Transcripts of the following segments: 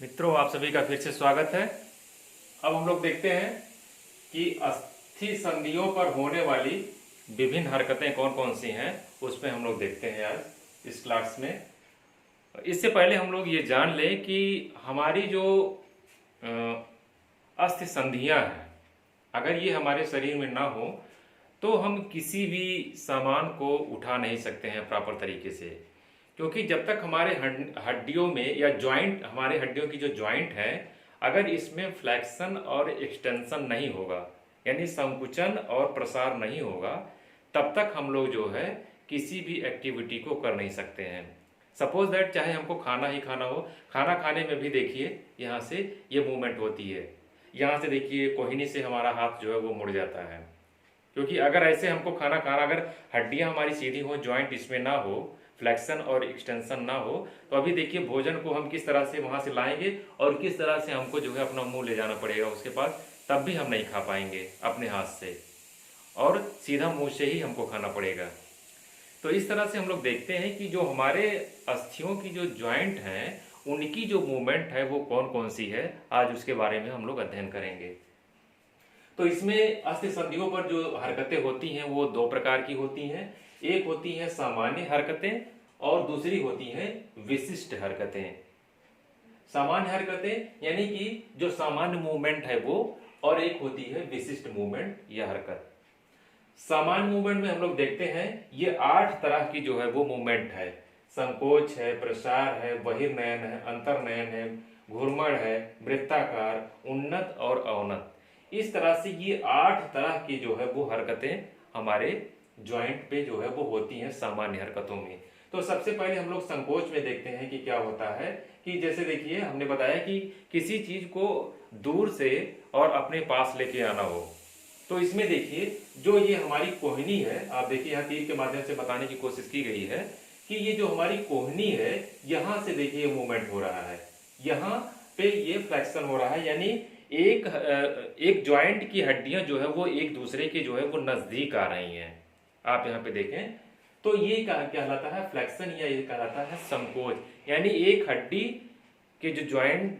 मित्रों, आप सभी का फिर से स्वागत है। अब हम लोग देखते हैं कि अस्थि संधियों पर होने वाली विभिन्न हरकतें कौन कौन सी हैं, उस पर हम लोग देखते हैं आज इस क्लास में। इससे पहले हम लोग ये जान लें कि हमारी जो अस्थि संधियां हैं, अगर ये हमारे शरीर में ना हो तो हम किसी भी सामान को उठा नहीं सकते हैं प्रॉपर तरीके से। क्योंकि जब तक हमारे हड्डियों में या जॉइंट, हमारे हड्डियों की जो जॉइंट है, अगर इसमें फ्लैक्शन और एक्सटेंशन नहीं होगा, यानी संकुचन और प्रसार नहीं होगा, तब तक हम लोग जो है किसी भी एक्टिविटी को कर नहीं सकते हैं। सपोज दैट चाहे हमको खाना ही खाना हो, खाना खाने में भी देखिए यहाँ से ये मूवमेंट होती है, यहाँ से देखिए कोहनी से हमारा हाथ जो है वो मुड़ जाता है। क्योंकि अगर ऐसे हमको खाना खाना, अगर हड्डियां हमारी सीधी हो, जॉइंट इसमें ना हो, फ्लेक्शन और एक्सटेंशन ना हो, तो अभी देखिए भोजन को हम किस तरह से वहां से लाएंगे और किस तरह से हमको जो है अपना मुंह ले जाना पड़ेगा उसके पास, तब भी हम नहीं खा पाएंगे अपने हाथ से, और सीधा मुंह से ही हमको खाना पड़ेगा। तो इस तरह से हम लोग देखते हैं कि जो हमारे अस्थियों की जो जॉइंट हैं, उनकी जो मूवमेंट है वो कौन कौन सी है, आज उसके बारे में हम लोग अध्ययन करेंगे। तो इसमें अस्थि संधियों पर जो हरकतें होती हैं वो दो प्रकार की होती हैं। एक होती हैं सामान्य हरकतें और दूसरी होती हैं विशिष्ट हरकतें। सामान्य हरकतें यानी कि जो सामान्य मूवमेंट है वो, और एक होती है विशिष्ट मूवमेंट या हरकत। सामान्य मूवमेंट में हम लोग देखते हैं ये 8 तरह की जो है वो मूवमेंट है। संकोच है, प्रसार है, बहिर्नयन है, अंतर्नयन है, घूर्मण है, वृत्ताकार, उन्नत और अवनत। इस तरह से ये 8 तरह की जो है वो हरकतें हमारे जॉइंट पे जो है वो होती हैं सामान्य हरकतों में। तो सबसे पहले हम लोग संकोच में देखते हैं कि क्या होता है। कि जैसे देखिए हमने बताया कि किसी चीज को दूर से और अपने पास लेके आना हो, तो इसमें देखिए जो ये हमारी कोहनी है, आप देखिए यहाँ तीर के माध्यम से बताने की कोशिश की गई है कि ये जो हमारी कोहनी है, यहां से देखिए मूवमेंट हो रहा है, यहाँ पे ये फ्लेक्शन हो रहा है, यानी एक जॉइंट की हड्डियां जो है वो एक दूसरे के जो है वो नजदीक आ रही हैं। आप यहाँ पे देखें तो ये कहलाता है फ्लेक्शन, या ये कहलाता है संकोच, यानी एक हड्डी के जो जॉइंट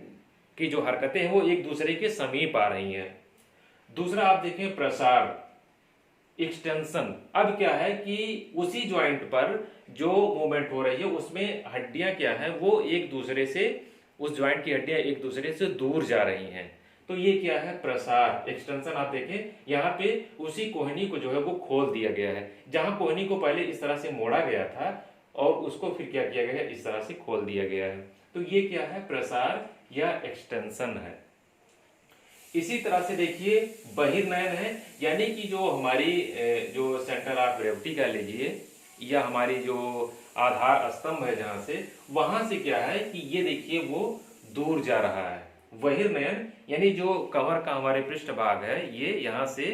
की जो हरकतें हैं वो एक दूसरे के समीप आ रही हैं। दूसरा आप देखें प्रसार, एक्सटेंशन। अब क्या है कि उसी जॉइंट पर जो मूवमेंट हो रही है उसमें हड्डियां क्या है वो एक दूसरे से, उस जॉइंट की हड्डियां एक दूसरे से दूर जा रही हैं, तो ये क्या है प्रसार, एक्सटेंशन। आप देखें यहाँ पे उसी कोहनी को जो है वो खोल दिया गया है, जहां कोहनी को पहले इस तरह से मोड़ा गया था और उसको फिर क्या किया गया है, इस तरह से खोल दिया गया है। तो ये क्या है, प्रसार या एक्सटेंशन है। इसी तरह से देखिए बहिर्नयन है, यानी कि जो हमारी जो सेंटर ऑफ ग्रेविटी कह लीजिए, या हमारी जो आधार स्तंभ है जहां से, वहां से क्या है कि ये देखिए वो दूर जा रहा है। बहिर्नयन यानी जो कमर का हमारे पृष्ठभाग है, ये यहां से,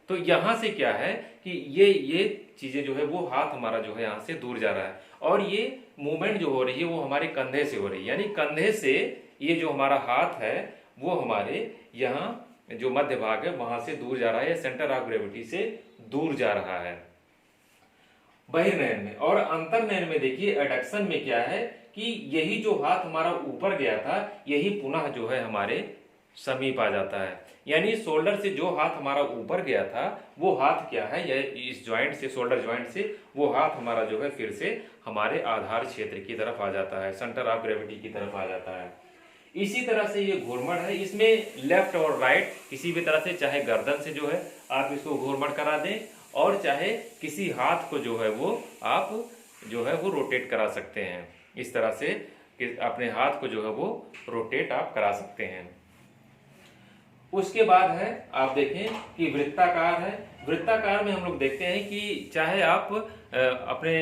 तो यहां से क्या है कि ये चीजें जो है वो हाथ हमारा जो है यहां से दूर जा रहा है, और ये मूवमेंट जो हो रही है वो हमारे कंधे से हो रही है, यानी कंधे से ये जो हमारा हाथ है वो हमारे यहाँ जो मध्य भाग है वहां से दूर जा रहा है, सेंटर ऑफ ग्रेविटी से दूर जा रहा है बहिर्नयन में। और अंतर्नयन में देखिए एडक्शन में क्या है कि यही जो हाथ हमारा ऊपर गया था, यही पुनः जो है हमारे समीप आ जाता है, यानी शोल्डर से जो हाथ हमारा ऊपर गया था वो हाथ क्या है, यह इस जॉइंट से, शोल्डर जॉइंट से वो हाथ हमारा जो है फिर से हमारे आधार क्षेत्र की तरफ आ जाता है, सेंटर ऑफ ग्रेविटी की तरफ आ जाता है। इसी तरह से ये घूर्मण है, इसमें लेफ्ट और राइट किसी भी तरह से, चाहे गर्दन से जो है आप इसको घूर्मण करा दें, और चाहे किसी हाथ को जो है वो आप जो है वो रोटेट करा सकते हैं, इस तरह से कि अपने हाथ को जो है वो रोटेट आप करा सकते हैं। उसके बाद है आप देखें कि वृत्ताकार है। वृत्ताकार में हम लोग देखते हैं कि चाहे आप अपने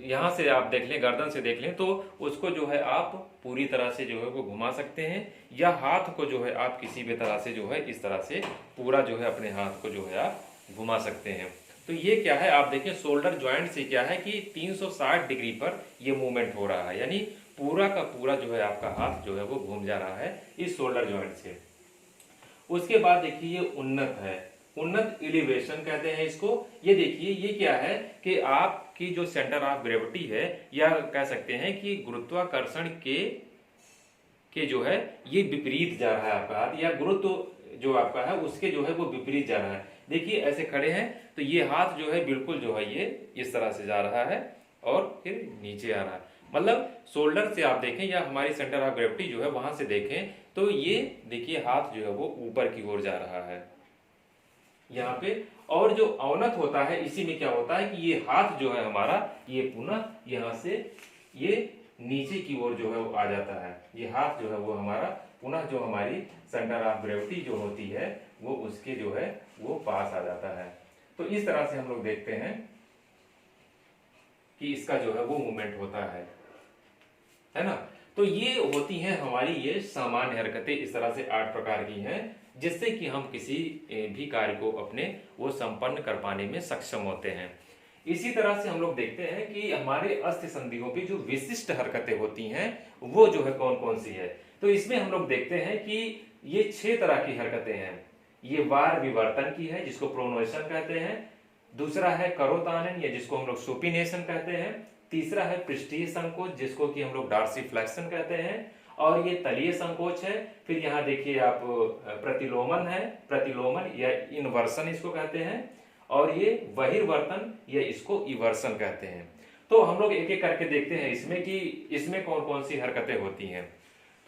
यहाँ से आप देख लें, गर्दन से देख लें, तो उसको जो है आप पूरी तरह से जो है वो घुमा सकते हैं, या हाथ को जो है आप किसी भी तरह से जो है इस तरह से पूरा जो है अपने हाथ को जो है आप घुमा सकते हैं। तो ये क्या है, आप देखें शोल्डर ज्वाइंट से क्या है कि 360 डिग्री पर ये मूवमेंट हो रहा है, यानी पूरा का पूरा जो है आपका हाथ जो है वो घूम जा रहा है इस शोल्डर ज्वाइंट से। उसके बाद देखिए ये उन्नत है, उन्नत एलिवेशन कहते हैं इसको। ये देखिए ये क्या है कि आपकी जो सेंटर ऑफ ग्रेविटी है, या कह सकते हैं कि गुरुत्वाकर्षण के के जो है ये विपरीत जा रहा है आपका हाथ, या गुरुत्व जो आपका है उसके जो है वो विपरीत जा रहा है। देखिए ऐसे खड़े हैं तो ये हाथ जो है बिल्कुल जो है ये इस तरह से जा रहा है और फिर नीचे आ रहा है। मतलब शोल्डर से आप देखें या हमारी सेंटर ऑफ ग्रेविटी जो है वहां से देखें तो ये देखिए हाथ जो है वो ऊपर की ओर जा रहा है यहाँ पे। और जो अवनत होता है इसी में क्या होता है कि ये हाथ जो है हमारा ये पुनः यहाँ से ये नीचे की ओर जो है वो आ जाता है। ये हाथ जो है वो हमारा पुनः जो हमारी सेंटर ऑफ ग्रेविटी जो होती है वो उसके जो है वो पास आ जाता है। तो इस तरह से हम लोग देखते हैं कि इसका जो है वो मूवमेंट होता है ना। तो ये होती हैं हमारी ये सामान्य हरकतें, इस तरह से 8 प्रकार की हैं जिससे कि हम किसी भी कार्य को अपने वो संपन्न कर पाने में सक्षम होते हैं। इसी तरह से हम लोग देखते हैं कि हमारे अस्थ संधियों पे जो विशिष्ट हरकतें होती हैं वो जो है कौन कौन सी है। तो इसमें हम लोग देखते हैं कि ये 6 तरह की हरकतें हैं। ये वार विवर्तन की है जिसको प्रोनेशन कहते हैं, दूसरा है करोतानन या जिसको हम लोग सुपिनेशन कहते हैं, तीसरा है पृष्ठीय संकोच जिसको कि हम लोग डॉर्सिफ्लेक्शन कहते हैं, और ये तलीय संकोच है। फिर यहाँ देखिए आप प्रतिलोमन है, प्रतिलोमन या इनवर्सन इसको कहते हैं, और ये बहिर्वर्तन या इसको इवर्सन कहते हैं। तो हम लोग एक एक करके देखते हैं इसमें कि इसमें कौन कौन सी हरकतें होती हैं।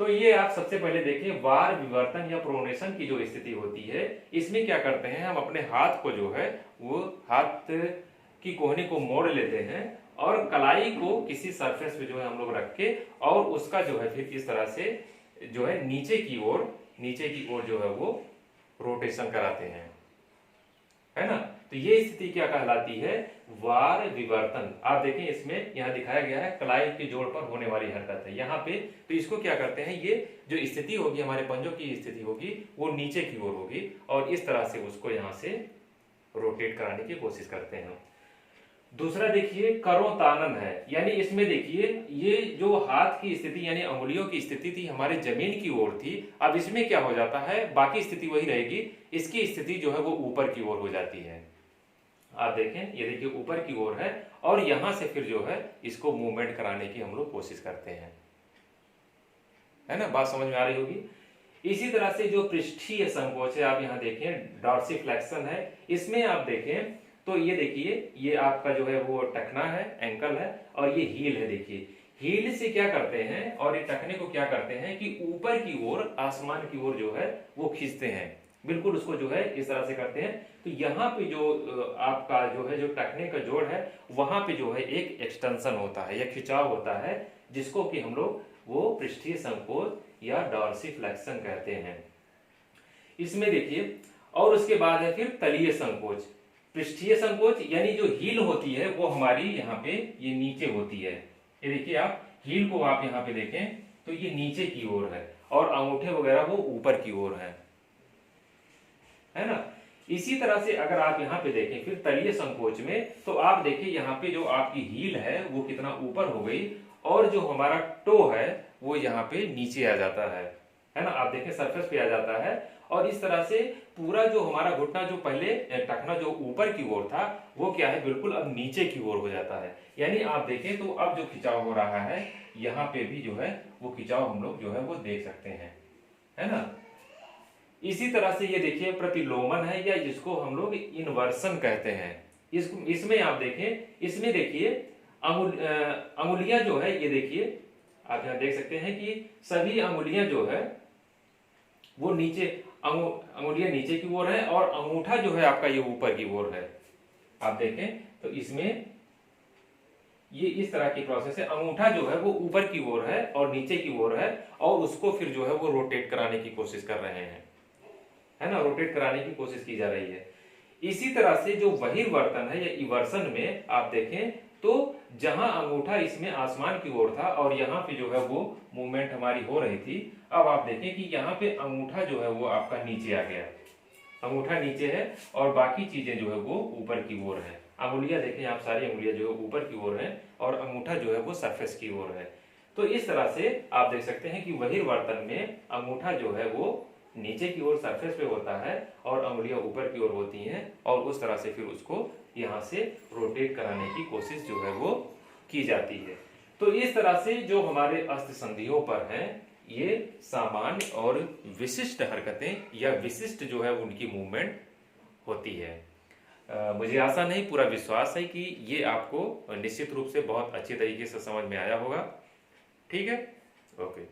तो ये आप सबसे पहले देखिए वार विवर्तन या प्रोनेशन की जो स्थिति होती है इसमें क्या करते हैं हम अपने हाथ को जो है वो हाथ की कोहनी को मोड़ लेते हैं और कलाई को किसी सरफेस पे जो है हम लोग रख के और उसका जो है फिर इस तरह से जो है नीचे की ओर जो है वो रोटेशन कराते हैं, है ना। तो ये स्थिति क्या कहलाती है, वार विवर्तन। आप देखें इसमें यहाँ दिखाया गया है कलाई के जोड़ पर होने वाली हरकत है यहाँ पे। तो इसको क्या करते हैं, ये जो स्थिति होगी हमारे पंजों की स्थिति होगी वो नीचे की ओर होगी और इस तरह से उसको यहाँ से रोटेट कराने की कोशिश करते हैं। दूसरा देखिए करोतानन है, यानी इसमें देखिए ये जो हाथ की स्थिति यानी अंगुलियों की स्थिति थी हमारे जमीन की ओर थी, अब इसमें क्या हो जाता है बाकी स्थिति वही रहेगी, इसकी स्थिति जो है वो ऊपर की ओर हो जाती है। आप देखें ये देखिए ऊपर की ओर है और यहां से फिर जो है इसको मूवमेंट कराने की हम लोग कोशिश करते हैं, है ना। बात समझ में आ रही होगी। इसी तरह से जो पृष्ठीय संकोच है आप यहाँ देखें डॉर्सिफ्लेक्शन है, इसमें आप देखें तो ये देखिए ये आपका जो है वो टखना है, एंकल है और ये हील है। देखिए हील से क्या करते हैं और ये टखने को क्या करते हैं कि ऊपर की ओर आसमान की ओर जो है वो खींचते हैं, बिल्कुल उसको जो है इस तरह से करते हैं। तो यहाँ पे जो आपका जो है जो टखने का जोड़ है वहां पे जो है एक एक्सटेंशन होता है या खिंचाव होता है जिसको कि हम लोग वो पृष्ठीय संकोच या डॉर्सिफ्लेक्शन कहते हैं। इसमें देखिए और उसके बाद है फिर तलीय संकोच। पृष्ठीय संकोच यानी जो हील होती है वो हमारी यहाँ पे ये नीचे होती है। ये देखिए आप हील को आप यहाँ पे देखें तो ये नीचे की ओर है और अंगूठे वगैरह वो ऊपर की ओर है ना। इसी तरह से अगर आप यहाँ पे देखें फिर तलीय संकोच में तो आप देखिए यहाँ पे जो आपकी हील है वो कितना ऊपर हो गई और जो हमारा टो है वो यहाँ पे नीचे आ जाता है ना। आप देखें सरफेस पे आ जाता है और इस तरह से पूरा जो हमारा घुटना जो पहले टखना जो ऊपर की ओर था वो क्या है बिल्कुल अब नीचे की ओर हो जाता है। यानी आप देखें तो अब जो खिंचाव हो रहा है यहाँ पे भी जो है वो खिंचाव हम लोग जो है वो देख सकते हैं, है ना। इसी तरह से ये देखिए प्रतिलोमन है या जिसको हम लोग इनवर्सन कहते हैं। इसमें आप देखें इसमें देखिए अंगुलियां जो है ये देखिए आप यहाँ देख सकते हैं कि सभी अंगुलियां जो है वो नीचे अंगुलियां नीचे की ओर है और अंगूठा जो है आपका ये ऊपर की ओर है। आप देखें तो इसमें ये इस तरह की प्रोसेस है, अंगूठा जो है वो ऊपर की ओर है और नीचे की ओर है और उसको फिर जो है वो रोटेट कराने की कोशिश कर रहे हैं, है ना, रोटेट कराने की कोशिश की जा रही है। इसी तरह से जो बहिर्वर्तन है या इवर्सन में आप देखें तो जहां अंगूठा इसमें आसमान की ओर था और यहाँ पे जो है वो मूवमेंट हमारी हो रही थी, अब आप देखें कि यहाँ पे अंगूठा जो है वो आपका नीचे आ गया, अंगूठा नीचे है और बाकी चीजें जो है वो ऊपर की ओर है। अंगुलियां देखें आप सारी अंगुलियां जो है ऊपर की ओर है और अंगूठा जो है वो सरफेस की ओर है। तो इस तरह से आप देख सकते हैं कि बहिर्वर्तन में अंगूठा जो है वो नीचे की ओर सरफेस पे होता है और अंगुलियां ऊपर की ओर होती हैं और उस तरह से फिर उसको यहाँ से रोटेट कराने की कोशिश जो है वो की जाती है। तो इस तरह से जो हमारे अस्थ संधियों पर हैं ये सामान्य और विशिष्ट हरकतें या विशिष्ट जो है उनकी मूवमेंट होती है। मुझे आशा नहीं, पूरा विश्वास है कि ये आपको निश्चित रूप से बहुत अच्छी तरीके से समझ में आया होगा। ठीक है, ओके।